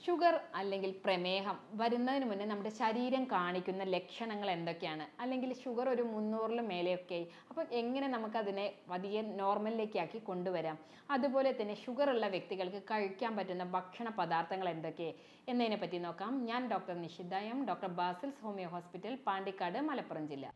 Sugar അല്ലെങ്കിൽ പ്രമേഹം വരുന്നതിന് മുന്നേ നമ്മുടെ ശരീരം കാണിക്കുന്ന ലക്ഷണങ്ങൾ എന്തൊക്കെയാണ്? അല്ലെങ്കിൽ ഷുഗർ ഒരു 300-ൽ മേലെയൊക്കെ അപ്പം എങ്ങനെ നമുക്കതിനെ വലിയ നോർമലിലേക്കാക്കി കൊണ്ടുവരാം? അതുപോലെ തന്നെ ഷുഗർ ഉള്ള വ്യക്തികൾക്ക് കഴിക്കാൻ പറ്റുന്ന ഭക്ഷണ പദാർത്ഥങ്ങൾ എന്തൊക്കെ എന്നതിനെ പറ്റി നോക്കാം. ഞാൻ doctor Nishitha M, doctor Basil's homeo hospital, Pandikkad, Malappuram ജില്ല.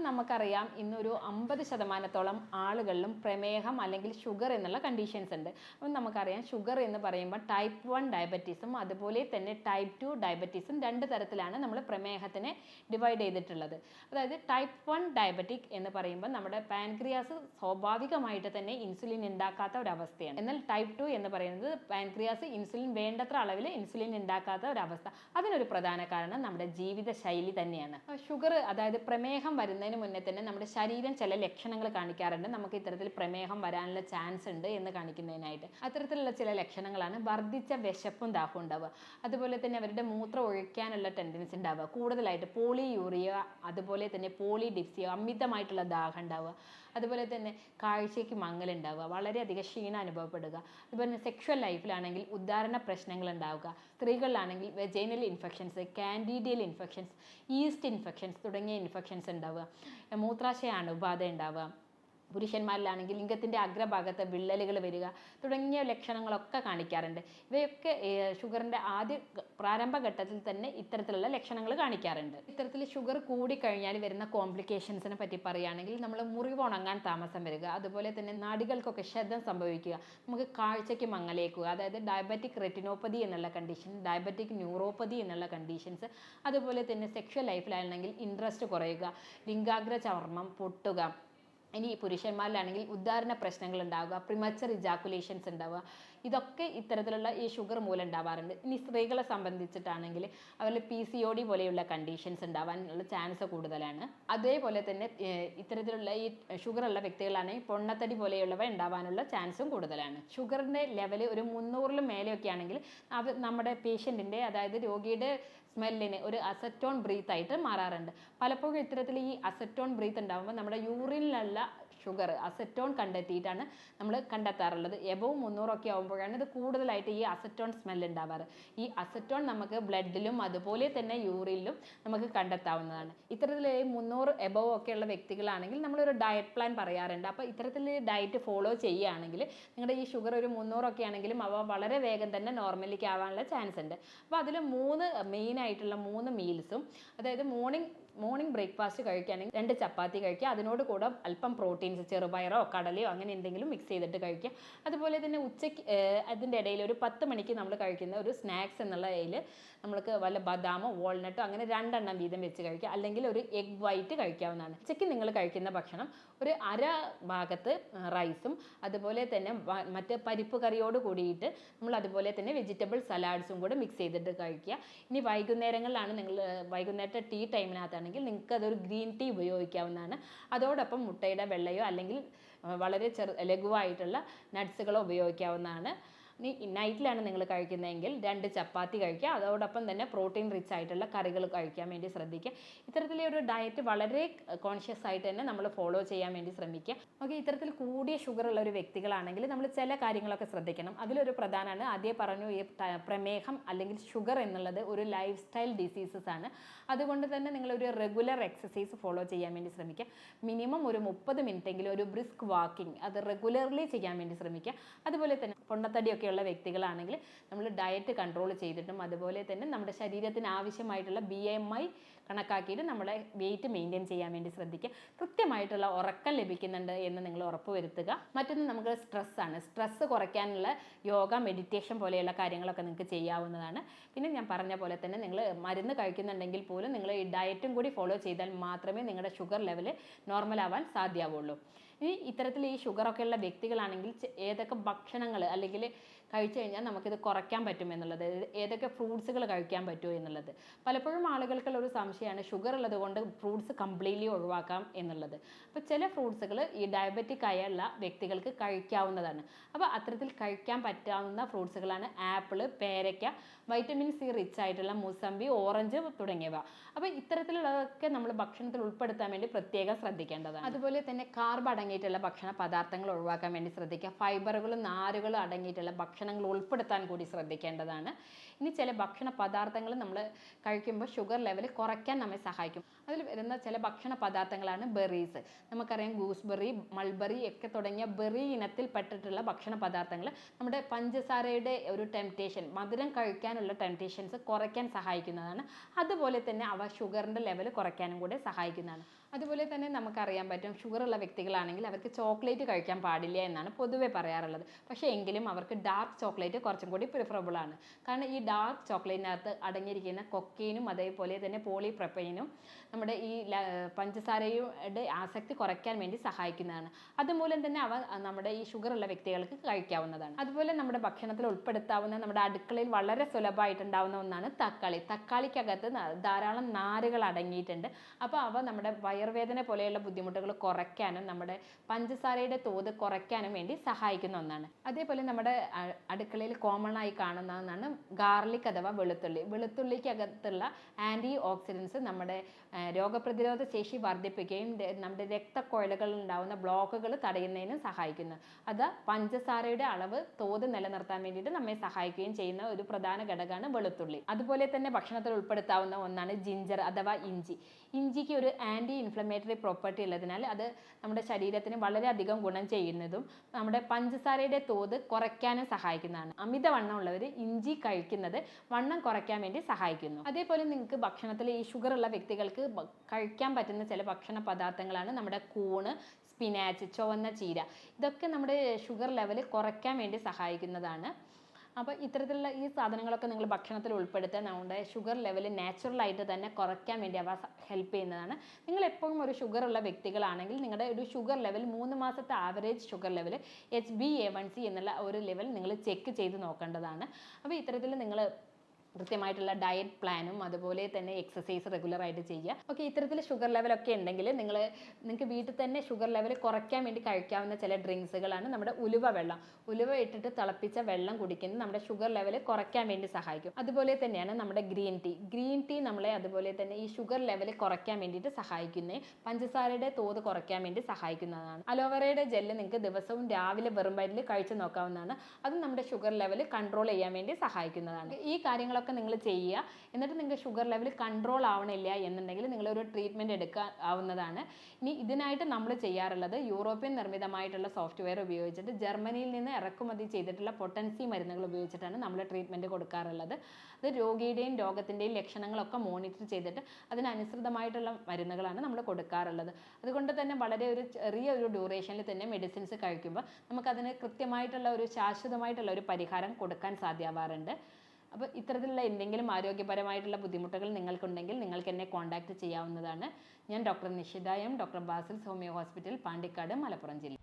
നമുക്കറിയാം ഇന്നൊരു 50% ആളുകളിലും പ്രമേഹം അല്ലെങ്കിൽ ഷുഗർ എന്നുള്ള കണ്ടീഷൻസ് ഉണ്ട്. അപ്പം നമുക്കറിയാം ഷുഗർ എന്ന് പറയുമ്പോൾ ടൈപ്പ് 1 ഡയബറ്റീസും അതുപോലെ തന്നെ ടൈപ്പ് 2 ഡയബറ്റീസും രണ്ട് തരത്തിലാണ് നമ്മൾ പ്രമേഹത്തിനെ ഡിവൈഡ് ചെയ്തിട്ടുള്ളത്. അതായത് ടൈപ്പ് 1 ഡയബറ്റിക് എന്ന് പറയുമ്പോൾ നമ്മുടെ പാൻക്രിയാസ് സ്വാഭാവികമായിട്ട് തന്നെ ഇൻസുലിൻ ഉണ്ടാക്കാത്ത ഒരവസ്ഥയാണ്. എന്നാൽ ടൈപ്പ് 2 എന്ന് പറയുന്നത് പാൻക്രിയാസ് ഇൻസുലിൻ വേണ്ടത്ര അളവിൽ ഇൻസുലിൻ ഉണ്ടാക്കാത്ത ഒരവസ്ഥ. അതിനൊരു പ്രധാന കാരണം നമ്മുടെ ജീവിതശൈലി തന്നെയാണ്. ഷുഗർ അതായത് പ്രമേഹം വരുന്നതിന് മുന്നേ തന്നെ നമ്മുടെ ശരീരം ചില ലക്ഷണങ്ങൾ കാണിക്കാറുണ്ട്. നമുക്ക് ഇത്തരത്തിൽ പ്രമേഹം വരാനുള്ള ചാൻസ് ഉണ്ട് എന്ന് കാണിക്കുന്നതിനായിട്ട് അത്തരത്തിലുള്ള ചില ലക്ഷണങ്ങളാണ് വർദ്ധിച്ച വിശപ്പും ദാഹവും ഉണ്ടാവുക. അതുപോലെ തന്നെ അവരുടെ മൂത്രം ഒഴിക്കാനുള്ള ടെൻഡൻസി ഉണ്ടാവുക, കൂടുതലായിട്ട് പോളിയൂറിയ, അതുപോലെ തന്നെ പോളിഡിപ്സിയ, അമിതമായിട്ടുള്ള ദാഹം ഉണ്ടാവുക, അതുപോലെ തന്നെ കാഴ്ചയ്ക്ക് മങ്ങലുണ്ടാവുക, വളരെയധികം ക്ഷീണം അനുഭവപ്പെടുക, അതുപോലെ തന്നെ സെക്ഷൽ ലൈഫിലാണെങ്കിൽ ഉദാഹരണ പ്രശ്നങ്ങൾ ഉണ്ടാവുക, സ്ത്രീകളിലാണെങ്കിൽ vaginal infections, candidal infections, yeast infections തുടങ്ങിയ ഇൻഫെക്ഷൻസ് ഉണ്ടാവുക, മൂത്രാശയ അണുബാധ ഉണ്ടാവുക, പുരുഷന്മാരിലാണെങ്കിൽ ലിംഗത്തിൻ്റെ അഗ്രഭാഗത്ത് വിള്ളലുകൾ വരിക തുടങ്ങിയ ലക്ഷണങ്ങളൊക്കെ കാണിക്കാറുണ്ട്. ഇവയൊക്കെ ഷുഗറിൻ്റെ പ്രാരംഭഘട്ടത്തിൽ തന്നെ ഇത്തരത്തിലുള്ള ലക്ഷണങ്ങൾ കാണിക്കാറുണ്ട്. ഇത്തരത്തിൽ ഷുഗർ കൂടിക്കഴിഞ്ഞാൽ വരുന്ന കോംപ്ലിക്കേഷൻസിനെ പറ്റി പറയുകയാണെങ്കിൽ നമ്മൾ മുറിവ് ഉണങ്ങാൻ താമസം വരിക, അതുപോലെ തന്നെ നാഡികൾക്കൊക്കെ ക്ഷതം സംഭവിക്കുക, നമുക്ക് കാഴ്ചയ്ക്ക് മങ്ങലേക്കുക, അതായത് ഡയബറ്റിക് റെറ്റിനോപ്പതി എന്നുള്ള കണ്ടീഷൻ, ഡയബറ്റിക് ന്യൂറോപ്പതി എന്നുള്ള കണ്ടീഷൻസ്, അതുപോലെ തന്നെ സെക്ഷൽ ലൈഫിലാണെങ്കിൽ ഇൻട്രസ്റ്റ് കുറയുക, ലിംഗാഗ്ര ചർമ്മം പൊട്ടുക, ഇനി പുരുഷന്മാരിലാണെങ്കിൽ ഉദാഹരണ പ്രശ്നങ്ങൾ ഉണ്ടാവുക, പ്രിമച്ചർ ഇജാക്കുലേഷൻസ് ഉണ്ടാവുക, ഇതൊക്കെ ഇത്തരത്തിലുള്ള ഈ ഷുഗർ മൂലം ഉണ്ടാവാറുണ്ട്. ഇനി സ്ത്രീകളെ സംബന്ധിച്ചിട്ടാണെങ്കിൽ അവരിൽ PCOD പോലെയുള്ള കണ്ടീഷൻസ് ഉണ്ടാവാനുള്ള ചാൻസ് കൂടുതലാണ്. അതേപോലെ തന്നെ ഇത്തരത്തിലുള്ള ഈ ഷുഗറുള്ള വ്യക്തികളാണെങ്കിൽ പൊണ്ണത്തടി പോലെയുള്ളവ ഉണ്ടാവാനുള്ള ചാൻസും കൂടുതലാണ്. ഷുഗറിൻ്റെ ലെവൽ ഒരു 300-ൽ മേലെയൊക്കെ ആണെങ്കിൽ നമ്മുടെ പേഷ്യൻറ്റിൻ്റെ അതായത് രോഗിയുടെ സ്മെല്ലിന് ഒരു അസറ്റോൺ ബ്രീത്ത് ആയിട്ട് മാറാറുണ്ട്. പലപ്പോഴും ഇത്തരത്തിൽ ഈ അസറ്റോൺ ബ്രീത്ത് ഉണ്ടാകുമ്പോൾ നമ്മുടെ യൂറിനിലുള്ള ഷുഗർ അസറ്റോൺ കണ്ടെത്തിയിട്ടാണ് നമ്മൾ കണ്ടെത്താറുള്ളത്. എബവ് 300 ആകുമ്പോഴാണ് ഇത് കൂടുതലായിട്ട് ഈ അസറ്റോൺ സ്മെൽ ഉണ്ടാവാറ്. ഈ അസറ്റോൺ നമുക്ക് ബ്ലഡിലും അതുപോലെ തന്നെ യൂറിനിലും നമുക്ക് കണ്ടെത്താവുന്നതാണ്. ഇത്തരത്തിൽ 300 എബവ് ഒക്കെയുള്ള വ്യക്തികളാണെങ്കിൽ നമ്മളൊരു ഡയറ്റ് പ്ലാൻ പറയാറുണ്ട്. അപ്പോൾ ഇത്തരത്തിൽ ഡയറ്റ് ഫോളോ ചെയ്യുകയാണെങ്കിൽ നിങ്ങളുടെ ഈ ഷുഗർ ഒരു 300 ആണെങ്കിലും അവ വളരെ വേഗം തന്നെ നോർമലിലേക്ക് ആവാനുള്ള ചാൻസ് ഉണ്ട്. അപ്പോൾ അതിൽ മെയിനായിട്ടുള്ള 3 മീൽസും, അതായത് മോർണിംഗ് ബ്രേക്ക്ഫാസ്റ്റ് കഴിക്കുകയാണെങ്കിൽ 2 ചപ്പാത്തി കഴിക്കുക, അതിനോട് കൂടെ അല്പം പ്രോട്ടീൻസ്, ചെറുപയറോ കടലയോ അങ്ങനെ എന്തെങ്കിലും മിക്സ് ചെയ്തിട്ട് കഴിക്കുക. അതുപോലെ തന്നെ ഉച്ചയ്ക്ക് അതിൻ്റെ ഇടയിൽ ഒരു 10 മണിക്ക് നമ്മൾ കഴിക്കുന്ന ഒരു സ്നാക്സ് എന്നുള്ള ഇതിൽ നമ്മൾക്ക് വല്ല ബദാമോ വാൾനട്ടോ അങ്ങനെ 2 എണ്ണം വീതം വെച്ച് കഴിക്കുക, അല്ലെങ്കിൽ ഒരു എഗ് വൈറ്റ് കഴിക്കാവുന്നതാണ്. ഉച്ചയ്ക്ക് നിങ്ങൾ കഴിക്കുന്ന ഭക്ഷണം ഒരു അര ഭാഗത്ത് റൈസും അതുപോലെ തന്നെ മറ്റ് പരിപ്പ് കറിയോട് കൂടിയിട്ട് നമ്മൾ അതുപോലെ തന്നെ വെജിറ്റബിൾ സലാഡ്സും കൂടെ മിക്സ് ചെയ്തിട്ട് കഴിക്കുക. ഇനി വൈകുന്നേരങ്ങളിലാണ് വൈകുന്നേരത്തെ ടീ ടൈമിനകത്താണെങ്കിൽ നിങ്ങൾക്ക് അതൊരു ഗ്രീൻ ടീ ഉപയോഗിക്കാവുന്നതാണ്. അതോടൊപ്പം മുട്ടയുടെ വെള്ളയോ അല്ലെങ്കിൽ വളരെ ലഘുവായിട്ടുള്ള നട്ട്സുകളോ ഉപയോഗിക്കാവുന്നതാണ്. നൈറ്റിലാണ് നിങ്ങൾ കഴിക്കുന്നതെങ്കിൽ 2 ചപ്പാത്തി കഴിക്കുക, അതോടൊപ്പം തന്നെ പ്രോട്ടീൻ റിച്ച് ആയിട്ടുള്ള കറികൾ കഴിക്കാൻ വേണ്ടി ശ്രദ്ധിക്കുക. ഇത്തരത്തിലൊരു ഡയറ്റ് വളരെ കോൺഷ്യസ് ആയിട്ട് തന്നെ നമ്മൾ ഫോളോ ചെയ്യാൻ വേണ്ടി ശ്രമിക്കുക. ഓക്കെ, ഇത്തരത്തിൽ കൂടിയ ഷുഗർ ഉള്ള ഒരു വ്യക്തികളാണെങ്കിൽ നമ്മൾ ചില കാര്യങ്ങളൊക്കെ ശ്രദ്ധിക്കണം. അതിലൊരു പ്രധാനമാണ് ആദ്യം പറഞ്ഞു, ഈ പ്രമേഹം അല്ലെങ്കിൽ ഷുഗർ എന്നുള്ളത് ഒരു ലൈഫ് സ്റ്റൈൽ ഡിസീസസ് ആണ്. അതുകൊണ്ട് തന്നെ നിങ്ങളൊരു റെഗുലർ എക്സസൈസ് ഫോളോ ചെയ്യാൻ വേണ്ടി ശ്രമിക്കുക. മിനിമം ഒരു 30 മിനിറ്റെങ്കിലും ഒരു ബ്രിസ്ക് വാക്കിംഗ് അത് റെഗുലർലി ചെയ്യാൻ വേണ്ടി ശ്രമിക്കുക. അതുപോലെ തന്നെ പൊണ്ണത്തടിയൊക്കെ ഉള്ള വ്യക്തികളാണെങ്കിൽ നമ്മൾ ഡയറ്റ് കൺട്രോൾ ചെയ്തിട്ടും അതുപോലെ തന്നെ നമ്മുടെ ശരീരത്തിന് ആവശ്യമായിട്ടുള്ള BMI കണക്കാക്കിയിട്ട് നമ്മുടെ വെയിറ്റ് മെയിൻറ്റെയിൻ ചെയ്യാൻ വേണ്ടി ശ്രദ്ധിക്കുക. കൃത്യമായിട്ടുള്ള ഉറക്കം ലഭിക്കുന്നുണ്ട് എന്ന് നിങ്ങൾ ഉറപ്പുവരുത്തുക. മറ്റൊന്ന് നമുക്ക് സ്ട്രെസ്സാണ്. സ്ട്രെസ്സ് കുറയ്ക്കാനുള്ള യോഗ, മെഡിറ്റേഷൻ പോലെയുള്ള കാര്യങ്ങളൊക്കെ നിങ്ങൾക്ക് ചെയ്യാവുന്നതാണ്. പിന്നെ ഞാൻ പറഞ്ഞ പോലെ തന്നെ നിങ്ങൾ മരുന്ന് കഴിക്കുന്നുണ്ടെങ്കിൽ പോലും നിങ്ങൾ ഈ ഡയറ്റും കൂടി ഫോളോ ചെയ്താൽ മാത്രമേ നിങ്ങളുടെ ഷുഗർ ലെവൽ നോർമൽ ആവാൻ സാധ്യമാവുള്ളൂ. ഇനി ഇത്തരത്തിൽ ഈ ഷുഗറൊക്കെ ഉള്ള വ്യക്തികളാണെങ്കിൽ ഏതൊക്കെ ഭക്ഷണങ്ങൾ അല്ലെങ്കിൽ കഴിച്ചു കഴിഞ്ഞാൽ നമുക്കിത് കുറയ്ക്കാൻ പറ്റും എന്നുള്ളത്, ഏതൊക്കെ ഫ്രൂട്ട്സുകൾ കഴിക്കാൻ പറ്റുമോ എന്നുള്ളത്. പലപ്പോഴും ആളുകൾക്കുള്ള ഒരു സംശയമാണ് ഷുഗർ ഉള്ളത് കൊണ്ട് ഫ്രൂട്ട്സ് കംപ്ലീറ്റ്ലി ഒഴിവാക്കാം എന്നുള്ളത്. അപ്പോൾ ചില ഫ്രൂട്ട്സുകൾ ഈ ഡയബറ്റിക് ആയുള്ള വ്യക്തികൾക്ക് കഴിക്കാവുന്നതാണ്. അപ്പോൾ അത്തരത്തിൽ കഴിക്കാൻ പറ്റാവുന്ന ഫ്രൂട്ട്സുകളാണ് ആപ്പിൾ, പേരയ്ക്ക, വൈറ്റമിൻ C റിച്ച് ആയിട്ടുള്ള മുസമ്പി, ഓറഞ്ച് തുടങ്ങിയവ. അപ്പോൾ ഇത്തരത്തിലുള്ളതൊക്കെ നമ്മൾ ഭക്ഷണത്തിൽ ഉൾപ്പെടുത്താൻ വേണ്ടി പ്രത്യേകം ശ്രദ്ധിക്കേണ്ടതാണ്. അതുപോലെ തന്നെ കാർബ് അടങ്ങിയിട്ടുള്ള ഭക്ഷണ പദാർത്ഥങ്ങൾ ഒഴിവാക്കാൻ വേണ്ടി ശ്രദ്ധിക്കുക. ഫൈബറുകളും നാരുകളും അടങ്ങിയിട്ടുള്ള ഭക്ഷണങ്ങൾ ഉൾപ്പെടുത്താൻ കൂടി ശ്രദ്ധിക്കേണ്ടതാണ്. ഇനി ചില ഭക്ഷണ പദാർത്ഥങ്ങൾ നമ്മൾ കഴിക്കുമ്പോൾ ഷുഗർ ലെവൽ കുറയ്ക്കാൻ നമ്മെ സഹായിക്കും. അതിൽ വരുന്ന ചില ഭക്ഷണ പദാർത്ഥങ്ങളാണ് ബെറീസ്. നമുക്കറിയാം ഗൂസ്ബെറി, മൾബറി ഒക്കെ തുടങ്ങിയ ബെറി ഇനത്തിൽ പെട്ടിട്ടുള്ള ഭക്ഷണ പദാർത്ഥങ്ങൾ നമ്മുടെ പഞ്ചസാരയുടെ ഒരു ടെംപ്റ്റേഷൻ, മധുരം കഴിക്കാനുള്ള ടെംപ്റ്റേഷൻസ് കുറയ്ക്കാൻ സഹായിക്കുന്നതാണ്. അതുപോലെ തന്നെ അവ ഷുഗറിൻ്റെ ലെവൽ കുറയ്ക്കാനും കൂടെ സഹായിക്കുന്നതാണ്. അതുപോലെ തന്നെ നമുക്കറിയാൻ പറ്റും, ഷുഗറുള്ള വ്യക്തികളാണെങ്കിൽ അവർക്ക് ചോക്ലേറ്റ് കഴിക്കാൻ പാടില്ല എന്നാണ് പൊതുവെ പറയാറുള്ളത്. പക്ഷേ എങ്കിലും അവർക്ക് ഡാർക്ക് ചോക്ലേറ്റ് കുറച്ചും കൂടി പ്രിഫറബിൾ ആണ്. കാരണം ഈ ഡാർക്ക് ചോക്ലേറ്റിനകത്ത് അടങ്ങിയിരിക്കുന്ന കൊക്കൈനും അതേപോലെ തന്നെ പോളിപ്രൊപ്പൈനും നമ്മുടെ ഈ പഞ്ചസാരയുടെ ആസക്തി കുറയ്ക്കാൻ വേണ്ടി സഹായിക്കുന്നതാണ്. അതുമൂലം തന്നെ അവ നമ്മുടെ ഈ ഷുഗറുള്ള വ്യക്തികൾക്ക് കഴിക്കാവുന്നതാണ്. അതുപോലെ നമ്മുടെ ഭക്ഷണത്തിൽ ഉൾപ്പെടുത്താവുന്ന, നമ്മുടെ അടുക്കളയിൽ വളരെ സുലഭമായിട്ടുണ്ടാവുന്ന ഒന്നാണ് തക്കാളി. തക്കാളിക്കകത്ത് ധാരാളം നാരുകൾ അടങ്ങിയിട്ടുണ്ട്. അപ്പോൾ അവ നമ്മുടെ വയറുവേദന പോലെയുള്ള ബുദ്ധിമുട്ടുകൾ കുറയ്ക്കാനും നമ്മുടെ പഞ്ചസാരയുടെ തോത് കുറയ്ക്കാനും വേണ്ടി സഹായിക്കുന്ന ഒന്നാണ്. അതേപോലെ നമ്മുടെ അടുക്കളയിൽ കോമൺ ആയി കാണുന്ന ഒന്നാണ് ഗാർലിക് അഥവാ വെളുത്തുള്ളി. വെളുത്തുള്ളിക്കകത്തുള്ള ആൻറ്റി ഓക്സിഡൻസ് നമ്മുടെ രോഗപ്രതിരോധ ശേഷി വർദ്ധിപ്പിക്കുകയും നമ്മുടെ രക്തക്കൊഴലുകളിൽ ഉണ്ടാകുന്ന ബ്ലോക്കുകൾ തടയുന്നതിനും സഹായിക്കുന്നു. അത് പഞ്ചസാരയുടെ അളവ് തോത് നിലനിർത്താൻ വേണ്ടിയിട്ട് നമ്മെ സഹായിക്കുകയും ചെയ്യുന്ന ഒരു പ്രധാന ഘടകമാണ് വെളുത്തുള്ളി. അതുപോലെ തന്നെ ഭക്ഷണത്തിൽ ഉൾപ്പെടുത്താവുന്ന ഒന്നാണ് ജിഞ്ചർ അഥവാ ഇഞ്ചി. ഇഞ്ചിക്ക് ഒരു ആൻറ്റി ഇൻഫ്ലമേറ്ററി പ്രോപ്പർട്ടി ഉള്ളതിനാൽ അത് നമ്മുടെ ശരീരത്തിന് വളരെയധികം ഗുണം ചെയ്യുന്നതും നമ്മുടെ പഞ്ചസാരയുടെ തോത് കുറയ്ക്കാനും സഹായിക്കുന്നതാണ്. അമിതവണ്ണം ഉള്ളവർ ഇഞ്ചി കഴിക്കുന്നത് വണ്ണം കുറയ്ക്കാൻ വേണ്ടി സഹായിക്കുന്നു. അതേപോലെ നിങ്ങൾക്ക് ഭക്ഷണത്തിൽ ഈ ഷുഗർ ഉള്ള വ്യക്തികൾക്ക് കഴിക്കാൻ പറ്റുന്ന ചില ഭക്ഷണ പദാർത്ഥങ്ങളാണ് നമ്മുടെ കൂണ്, സ്പിനാച്ച്, ചുവന്ന ചീര. ഇതൊക്കെ നമ്മുടെ ഷുഗർ ലെവൽ കുറയ്ക്കാൻ വേണ്ടി സഹായിക്കുന്നതാണ്. അപ്പോൾ ഇത്തരത്തിലുള്ള ഈ സാധനങ്ങളൊക്കെ നിങ്ങൾ ഭക്ഷണത്തിൽ ഉൾപ്പെടുത്താൻ നമ്മുടെ ഷുഗർ ലെവൽ നാച്ചുറലായിട്ട് തന്നെ കുറയ്ക്കാൻ വേണ്ടി അവ ഹെൽപ്പ് ചെയ്യുന്നതാണ്. നിങ്ങൾ എപ്പോഴും ഒരു ഷുഗർ ഉള്ള വ്യക്തികളാണെങ്കിൽ നിങ്ങളുടെ ഒരു ഷുഗർ ലെവൽ 3 മാസത്തെ ആവറേജ് ഷുഗർ ലെവൽ HbA1c എന്നുള്ള ഒരു ലെവൽ നിങ്ങൾ ചെക്ക് ചെയ്ത് നോക്കേണ്ടതാണ്. അപ്പോൾ ഇത്തരത്തിൽ നിങ്ങൾ കൃത്യമായിട്ടുള്ള ഡയറ്റ് പ്ലാനും അതുപോലെ തന്നെ എക്സസൈസ് റെഗുലറായിട്ട് ചെയ്യുക. ഓക്കെ, ഇത്തരത്തിൽ ഷുഗർ ലെവലൊക്കെ ഉണ്ടെങ്കിൽ നിങ്ങൾക്ക് വീട്ടിൽ തന്നെ ഷുഗർ ലെവൽ കുറയ്ക്കാൻ വേണ്ടി കഴിക്കാവുന്ന ചില ഡ്രിങ്ക്സുകളാണ് നമ്മുടെ ഉലുവ വെള്ളം. ഉലുവ ഇട്ടിട്ട് തിളപ്പിച്ച വെള്ളം കുടിക്കുന്നത് നമ്മുടെ ഷുഗർ ലെവൽ കുറയ്ക്കാൻ വേണ്ടി സഹായിക്കും. അതുപോലെ തന്നെയാണ് നമ്മുടെ ഗ്രീൻ ടീ. ഗ്രീൻ ടീ നമ്മളെ അതുപോലെ തന്നെ ഈ ഷുഗർ ലെവൽ കുറയ്ക്കാൻ വേണ്ടിയിട്ട് സഹായിക്കുന്നത്, പഞ്ചസാരയുടെ തോത് കുറയ്ക്കാൻ വേണ്ടി സഹായിക്കുന്നതാണ്. അലോവേറയുടെ ജെല്ല് നിങ്ങൾക്ക് ദിവസവും രാവിലെ വെറും വയറ്റിൽ കഴിച്ചു നോക്കാവുന്നതാണ്. അത് നമ്മുടെ ഷുഗർ ലെവൽ കൺട്രോൾ ചെയ്യാൻ വേണ്ടി സഹായിക്കുന്നതാണ്. ഈ കാര്യങ്ങളൊക്കെ നിങ്ങൾ ചെയ്യുക. എന്നിട്ട് നിങ്ങൾക്ക് ഷുഗർ ലെവൽ കൺട്രോൾ ആവണില്ല എന്നുണ്ടെങ്കിൽ നിങ്ങളൊരു ട്രീറ്റ്മെൻറ്റ് എടുക്കാവുന്നതാണ്. ഇനി ഇതിനായിട്ട് നമ്മൾ ചെയ്യാറുള്ളത് യൂറോപ്യൻ നിർമ്മിതമായിട്ടുള്ള സോഫ്റ്റ്വെയർ ഉപയോഗിച്ചിട്ട് ജർമ്മനിയിൽ നിന്ന് ഇറക്കുമതി ചെയ്തിട്ടുള്ള പൊട്ടൻസി മരുന്നുകൾ ഉപയോഗിച്ചിട്ടാണ് നമ്മൾ ട്രീറ്റ്മെൻറ്റ് കൊടുക്കാറുള്ളത്. അത് രോഗിയുടെയും രോഗത്തിൻ്റെയും ലക്ഷണങ്ങളൊക്കെ മോണിറ്റർ ചെയ്തിട്ട് അതിനനുസൃതമായിട്ടുള്ള മരുന്നുകളാണ് നമ്മൾ കൊടുക്കാറുള്ളത്. അതുകൊണ്ട് തന്നെ വളരെ ഒരു ചെറിയ ഒരു ഡ്യൂറേഷനിൽ തന്നെ മെഡിസിൻസ് കഴിക്കുമ്പോൾ നമുക്കതിന് കൃത്യമായിട്ടുള്ള ഒരു ശാശ്വതമായിട്ടുള്ള ഒരു പരിഹാരം കൊടുക്കാൻ സാധ്യമാവാറുണ്ട്. അപ്പോൾ ഇത്തരത്തിലുള്ള എന്തെങ്കിലും ആരോഗ്യപരമായിട്ടുള്ള ബുദ്ധിമുട്ടുകൾ നിങ്ങൾക്കുണ്ടെങ്കിൽ നിങ്ങൾക്ക് എന്നെ കോൺടാക്റ്റ് ചെയ്യാവുന്നതാണ്. ഞാൻ doctor Nishitha M, doctor Basil's homeo hospital, Pandikkad, Malappuram ജില്ല.